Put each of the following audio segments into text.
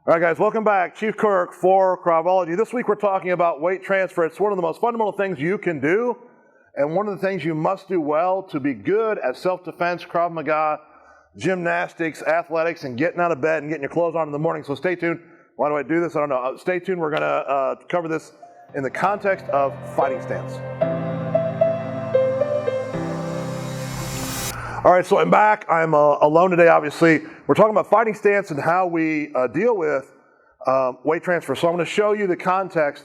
All right, guys, welcome back. Chief Kirk for Kravology. This week we're talking about weight transfer. It's one of the most fundamental things you can do, and one of the things you must do well to be good at self-defense, Krav Maga, gymnastics, athletics, and getting out of bed and getting your clothes on in the morning. So stay tuned. Why do I do this? I don't know. Stay tuned. We're going to cover this in the context of fighting stance. All right, so I'm back. I'm alone today, obviously. We're talking about fighting stance and how we deal with weight transfer. So I'm going to show you the context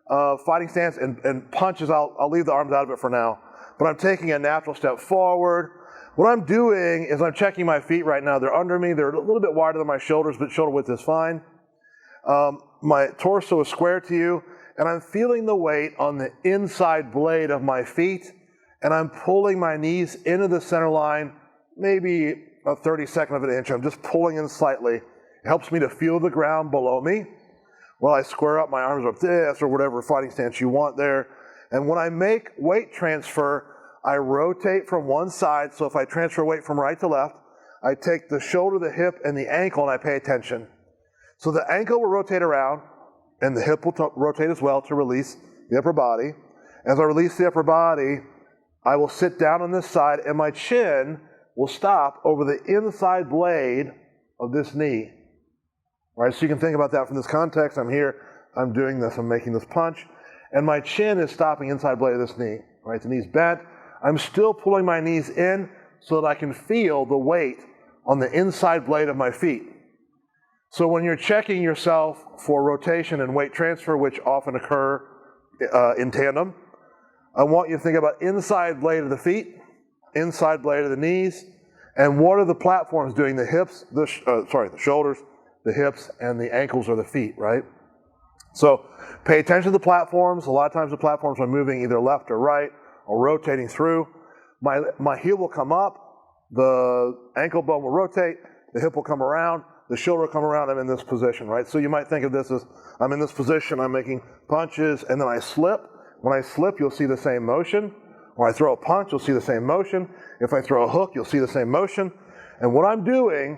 of fighting stance and punches. I'll leave the arms out of it for now. But I'm taking a natural step forward. What I'm doing is I'm checking my feet right now. They're under me. They're a little bit wider than my shoulders, but shoulder width is fine. My torso is square to you, and I'm feeling the weight on the inside blade of my feet. And I'm pulling my knees into the center line, maybe a 32nd of an inch. I'm just pulling in slightly. It helps me to feel the ground below me while I square up my arms up this or whatever fighting stance you want there. And when I make weight transfer, I rotate from one side. So if I transfer weight from right to left, I take the shoulder, the hip, and the ankle, and I pay attention. So the ankle will rotate around, and the hip will rotate as well to release the upper body. As I release the upper body, I will sit down on this side, and my chin will stop over the inside blade of this knee. All right, so you can think about that from this context. I'm here, I'm doing this, I'm making this punch, and my chin is stopping inside blade of this knee. All right, the knee's bent. I'm still pulling my knees in so that I can feel the weight on the inside blade of my feet. So when you're checking yourself for rotation and weight transfer, which often occur in tandem, I want you to think about inside blade of the feet, inside blade of the knees, and what are the platforms doing? The hips, the shoulders, the hips, and the ankles or the feet, right? So pay attention to the platforms. A lot of times the platforms are moving either left or right or rotating through. My heel will come up, the ankle bone will rotate, the hip will come around, the shoulder will come around. I'm in this position, right? So you might think of this as I'm in this position, I'm making punches, and then I slip. When I slip, you'll see the same motion. When I throw a punch, you'll see the same motion. If I throw a hook, you'll see the same motion. And what I'm doing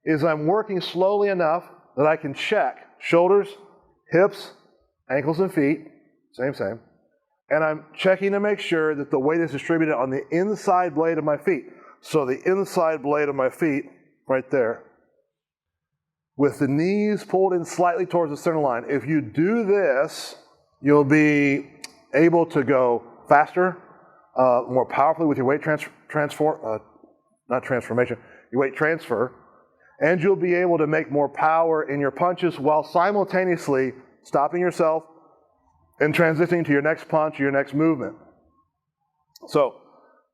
is I'm working slowly enough that I can check shoulders, hips, ankles, and feet, same. And I'm checking to make sure that the weight is distributed on the inside blade of my feet. So the inside blade of my feet, right there, with the knees pulled in slightly towards the center line. If you do this, you'll be able to go faster, more powerfully with your weight your weight transfer, and you'll be able to make more power in your punches while simultaneously stopping yourself and transitioning to your next punch, your next movement. So,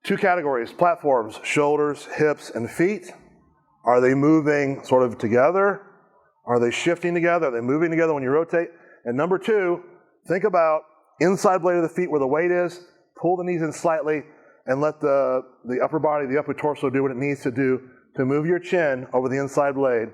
two categories, platforms, shoulders, hips, and feet. Are they moving sort of together? Are they shifting together? Are they moving together when you rotate? And number two, think about inside blade of the feet where the weight is, pull the knees in slightly, and let the upper body, the upper torso do what it needs to do to move your chin over the inside blade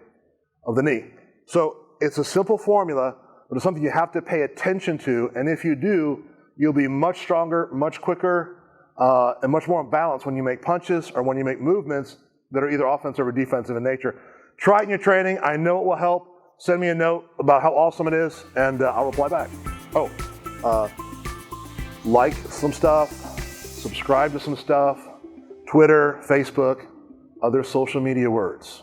of the knee. So it's a simple formula, but it's something you have to pay attention to, and if you do, you'll be much stronger, much quicker, and much more in balance when you make punches or when you make movements that are either offensive or defensive in nature. Try it in your training. I know it will help. Send me a note about how awesome it is, and I'll reply back. Like some stuff, subscribe to some stuff, Twitter, Facebook, other social media words.